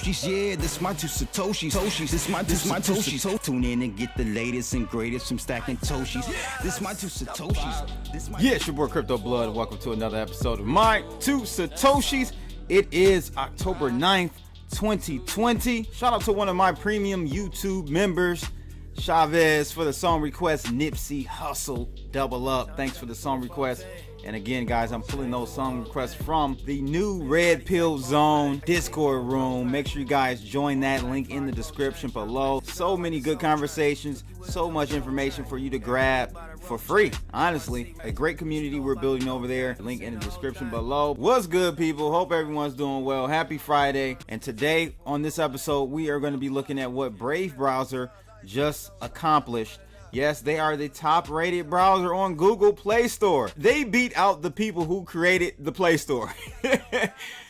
Yeah, this my two Satoshis. This my two Satoshis. Tune in and get the latest and greatest from stacking Toshis. This my two Satoshis. Yeah, it's your boy Crypto Blood. Welcome to another episode of My Two Satoshis. It is October 9th, 2020. Shout out to one of my premium YouTube members, Chavez, for the song request. Nipsey Hussle, double up. Thanks for the song request. And again, guys, I'm pulling those song requests from the new Red Pill Zone Discord room. Make sure you guys join that link in the description below. So many good conversations, so much information for you to grab for free. Honestly, a great community we're building over there. Link in the description below. What's good, people? Hope everyone's doing well. Happy Friday. And today on this episode, we are going to be looking at what Brave browser just accomplished. Yes, they are the top rated browser on Google Play Store. They beat out the people who created the Play Store.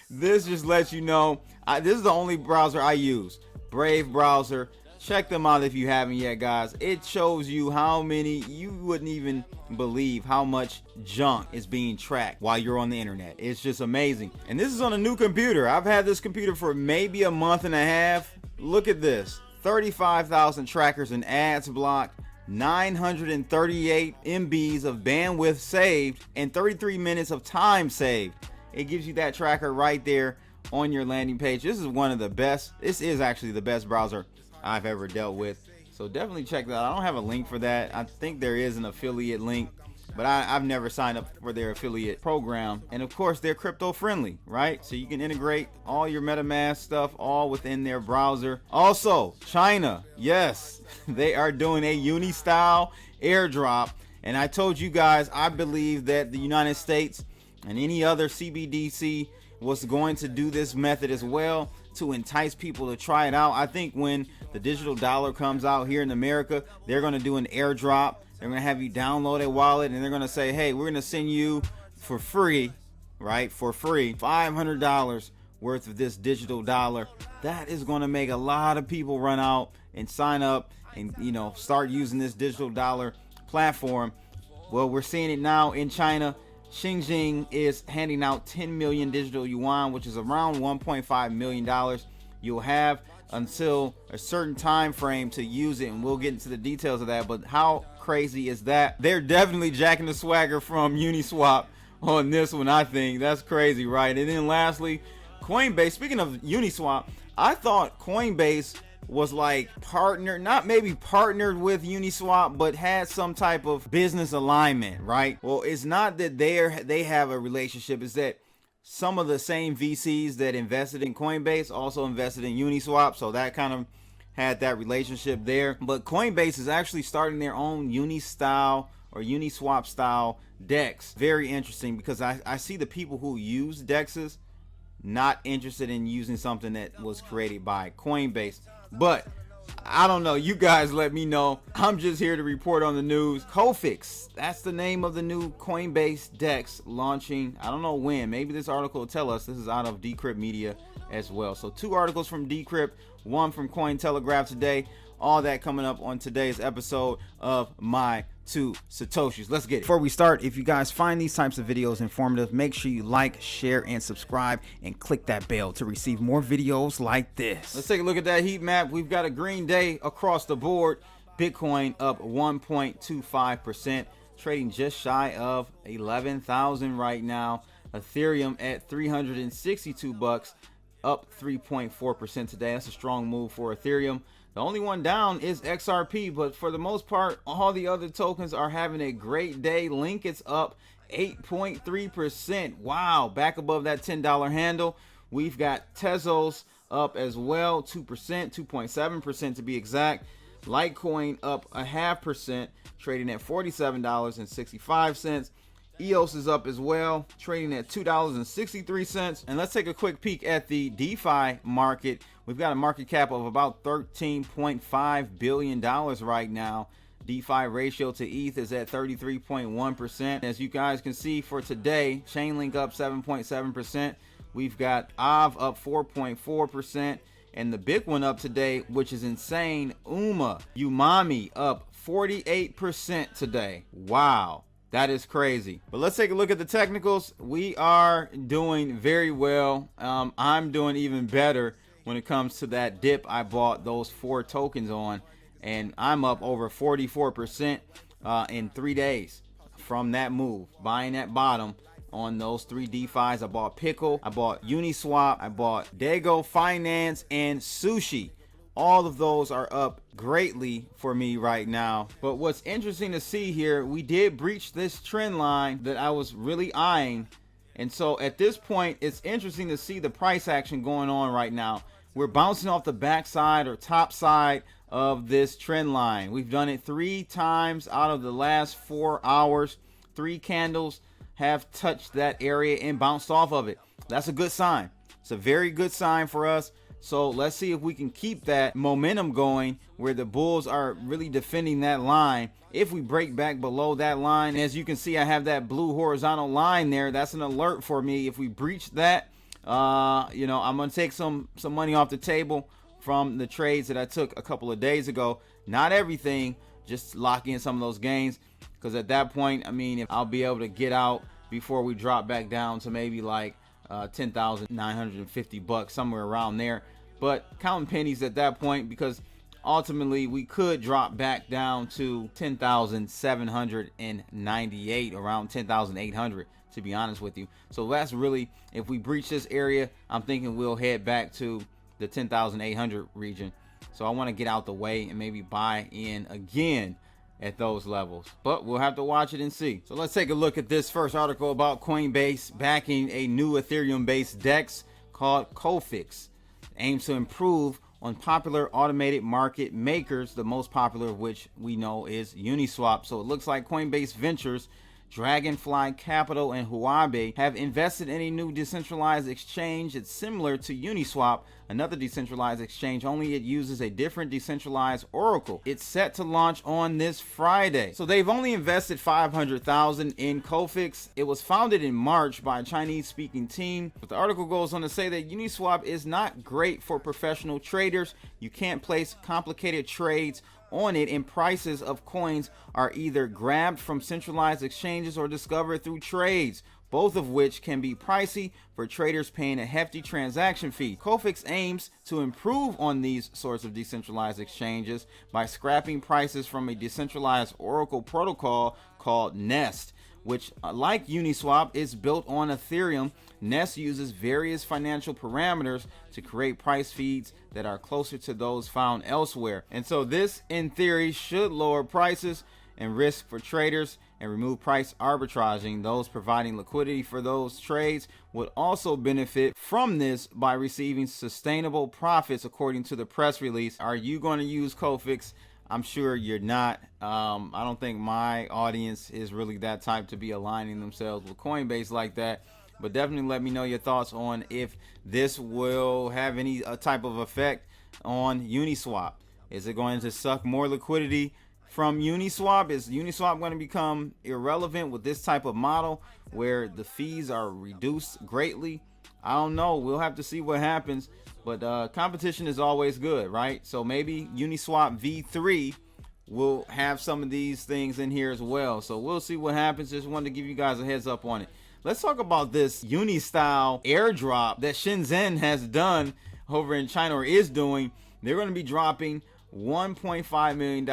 This just lets you know, this is the only browser I use. Brave browser. Check them out if you haven't yet, guys. It shows you how many, you wouldn't even believe how much junk is being tracked while you're on the internet. It's just amazing. And this is on a new computer. I've had this computer for maybe a month and a half. Look at this. 35,000 trackers and ads blocked. 938 MBs of bandwidth saved and 33 minutes of time saved. It gives you that tracker right there on your landing page. This is one of the best. This is actually the best browser I've ever dealt with. So definitely check that out. I don't have a link for that. I think there is an affiliate link, but I've never signed up for their affiliate program. And of course, they're crypto friendly, right? So you can integrate all your MetaMask stuff all within their browser. Also, China, yes, they are doing a Uni-Style airdrop. And I told you guys, I believe that the United States and any other CBDC was going to do this method as well to entice people to try it out. I think when the digital dollar comes out here in America, they're going to do an airdrop. They're going to have you download a wallet and they're going to say, hey, we're going to send you for free, right? For free, $500 worth of this digital dollar. That is going to make a lot of people run out and sign up and, start using this digital dollar platform. Well, we're seeing it now in China. Xinjiang is handing out 10 million digital yuan, which is around $1.5 million. You'll have until a certain time frame to use it, and we'll get into the details of that. But how crazy is that? They're definitely jacking the swagger from Uniswap on this one. I think that's crazy, right? And then lastly, Coinbase. Speaking of Uniswap, I thought Coinbase was like partnered, not maybe partnered with Uniswap, but had some type of business alignment, right? Well, it's not that they have a relationship. It's that some of the same VCs that invested in Coinbase also invested in Uniswap, so that kind of had that relationship there. But Coinbase is actually starting their own Uni-Style or Uniswap style DEX. Very interesting, because I see the people who use DEXs not interested in using something that was created by Coinbase. But I don't know, you guys let me know. I'm just here to report on the news. CoFiX, that's the name of the new Coinbase DEX launching. I don't know when. Maybe this article will tell us. This is out of Decrypt Media as well. So 2 articles from Decrypt, 1 from Cointelegraph today. All that coming up on today's episode of My Two Satoshis. Let's get it. Before we start, if you guys find these types of videos informative, make sure you like, share, and subscribe, and click that bell to receive more videos like this. Let's take a look at that heat map. We've got a green day across the board. Bitcoin up 1.25%, trading just shy of 11,000 right now. Ethereum at $362, up 3.4% today. That's a strong move for Ethereum. The only one down is XRP, but for the most part, all the other tokens are having a great day. Link is up 8.3%. Wow, back above that $10 handle. We've got Tezos up as well, 2%, 2.7% to be exact. Litecoin up 0.5%, trading at $47.65. EOS is up as well, trading at $2.63. And let's take a quick peek at the DeFi market. We've got a market cap of about $13.5 billion right now. DeFi ratio to ETH is at 33.1%. As you guys can see for today, Chainlink up 7.7%. We've got AV up 4.4%. And the big one up today, which is insane, Umami up 48% today. Wow. That is crazy. But let's take a look at the technicals. We are doing very well. I'm doing even better when it comes to that dip I bought those 4 tokens on, and I'm up over 44% in 3 days from that move, buying at bottom on those 3 DeFis. I bought Pickle, I bought Uniswap, I bought Dago Finance, and Sushi. All of those are up greatly for me right now. But what's interesting to see here, we did breach this trend line that I was really eyeing. And so at this point, it's interesting to see the price action going on right now. We're bouncing off the backside or top side of this trend line. We've done it 3 times out of the last 4 hours. 3 candles have touched that area and bounced off of it. That's a good sign. It's a very good sign for us. So let's see if we can keep that momentum going where the bulls are really defending that line. If we break back below that line, as you can see, I have that blue horizontal line there. That's an alert for me. If we breach that, I'm going to take some money off the table from the trades that I took a couple of days ago. Not everything, just lock in some of those gains. Because at that point, I mean, if I'll be able to get out before we drop back down to maybe like $10,950, somewhere around there. But counting pennies at that point, because ultimately we could drop back down to 10,798, around 10,800, to be honest with you. So that's really, if we breach this area, I'm thinking we'll head back to the 10,800 region. So I want to get out the way and maybe buy in again at those levels, but we'll have to watch it and see. So let's take a look at this first article about Coinbase backing a new Ethereum-based DEX called CoFiX. Aims to improve on popular automated market makers, the most popular of which we know is Uniswap. So it looks like Coinbase Ventures, Dragonfly Capital, and Huobi have invested in a new decentralized exchange. It's similar to Uniswap, another decentralized exchange, only it uses a different decentralized oracle. It's set to launch on this Friday. So they've only invested $500,000 in CoFiX. It was founded in March by a Chinese-speaking team, but the article goes on to say that Uniswap is not great for professional traders. You can't place complicated trades on it, and prices of coins are either grabbed from centralized exchanges or discovered through trades, both of which can be pricey for traders paying a hefty transaction fee. CoFiX aims to improve on these sorts of decentralized exchanges by scrapping prices from a decentralized oracle protocol called Nest, which, like Uniswap, is built on Ethereum. Nest uses various financial parameters to create price feeds that are closer to those found elsewhere. And so this, in theory, should lower prices and risk for traders and remove price arbitraging. Those providing liquidity for those trades would also benefit from this by receiving sustainable profits, according to the press release. Are you going to use CoFiX? I'm sure you're not. I don't think my audience is really that type to be aligning themselves with Coinbase like that. But definitely let me know your thoughts on if this will have any type of effect on Uniswap. Is it going to suck more liquidity from Uniswap? Is Uniswap going to become irrelevant with this type of model where the fees are reduced greatly? I don't know. We'll have to see what happens. But competition is always good, right? So maybe Uniswap V3 will have some of these things in here as well. So we'll see what happens. Just wanted to give you guys a heads up on it. Let's talk about this Uni-Style airdrop that Shenzhen has done over in China, or is doing. They're going to be dropping $1.5 million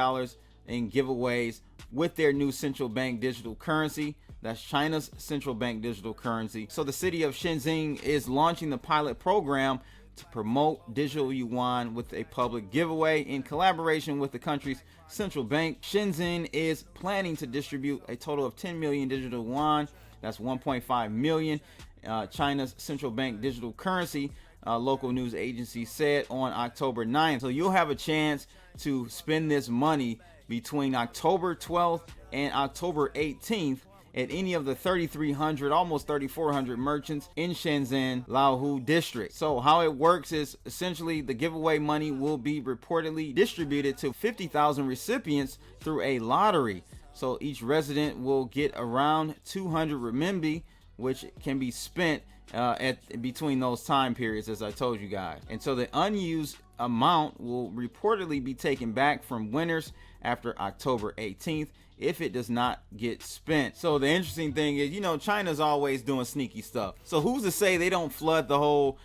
in giveaways with their new central bank digital currency. That's China's central bank digital currency. So the city of Shenzhen is launching the pilot program to promote digital yuan with a public giveaway in collaboration with the country's central bank. Shenzhen is planning to distribute a total of 10 million digital yuan. That's 1.5 million. China's central bank digital currency, local news agency said on October 9th. So you'll have a chance to spend this money between October 12th and October 18th at any of the 3,300, almost 3,400 merchants in Shenzhen, Laohu district. So how it works is essentially the giveaway money will be reportedly distributed to 50,000 recipients through a lottery. So each resident will get around 200 renminbi, which can be spent at between those time periods, as I told you guys. And so the unused amount will reportedly be taken back from winners after October 18th if it does not get spent. So the interesting thing is, China's always doing sneaky stuff. So who's to say they don't flood the whole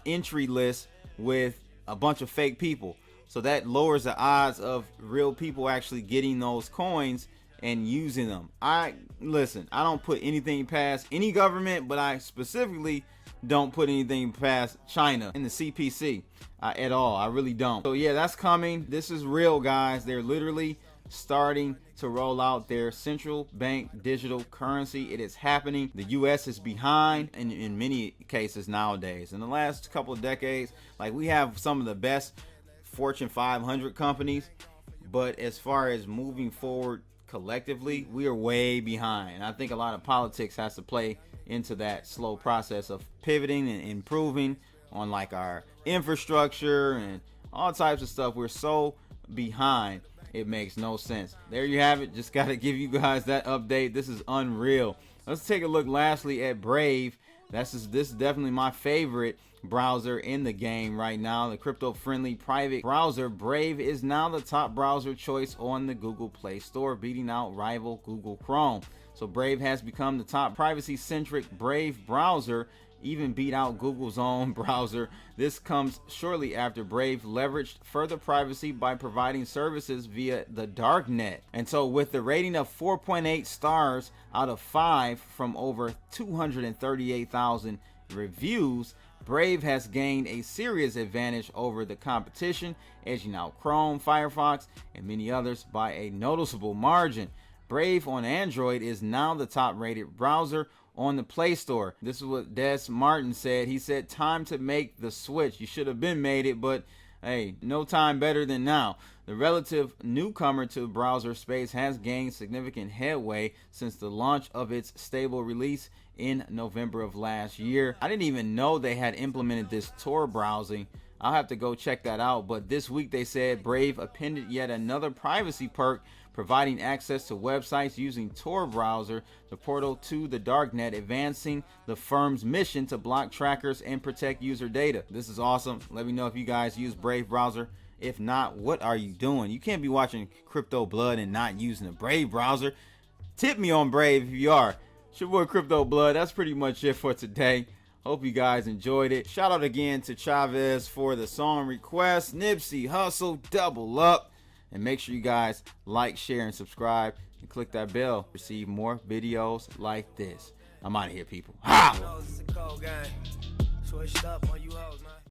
entry list with a bunch of fake people. So that lowers the odds of real people actually getting those coins and using them. Listen, I don't put anything past any government, but I specifically don't put anything past China and the CPC at all. I really don't. So yeah, that's coming. This is real, guys. They're literally starting to roll out their central bank digital currency. It is happening. The US is behind in many cases nowadays. In the last couple of decades, like, we have some of the best Fortune 500 companies, but as far as moving forward collectively, we are way behind. I think a lot of politics has to play into that slow process of pivoting and improving on, like, our infrastructure and all types of stuff. We're so behind, it makes no sense. There you have it. Just got to give you guys that update. This is unreal. Let's take a look lastly at Brave. This is definitely my favorite browser in the game right now. The crypto-friendly private browser Brave is now the top browser choice on the Google Play Store, beating out rival Google Chrome. So Brave has become the top privacy-centric Brave browser, even beat out Google's own browser. This comes shortly after Brave leveraged further privacy by providing services via the darknet. And so with the rating of 4.8 stars out of 5 from over 238,000 reviews, Brave has gained a serious advantage over the competition, edging out Chrome, Firefox, and many others by a noticeable margin. Brave on Android is now the top-rated browser on the Play Store. This is what Des Martin said. He said, "Time to make the switch. You should have been made it, but hey, no time better than now." The relative newcomer to browser space has gained significant headway since the launch of its stable release in November of last year. I didn't even know they had implemented this Tor browsing. I'll have to go check that out. But this week they said Brave appended yet another privacy perk, providing access to websites using Tor browser, the portal to the darknet, advancing the firm's mission to block trackers and protect user data. This is awesome. Let me know if you guys use Brave browser. If not, what are you doing? You can't be watching Crypto Blood and not using a Brave browser. Tip me on Brave if you are. It's your boy Crypto Blood. That's pretty much it for today. Hope you guys enjoyed it. Shout out again to Chavez for the song request. Nipsey Hussle, double up. And make sure you guys like, share, and subscribe. And click that bell to receive more videos like this. I'm out of here, people. Ha!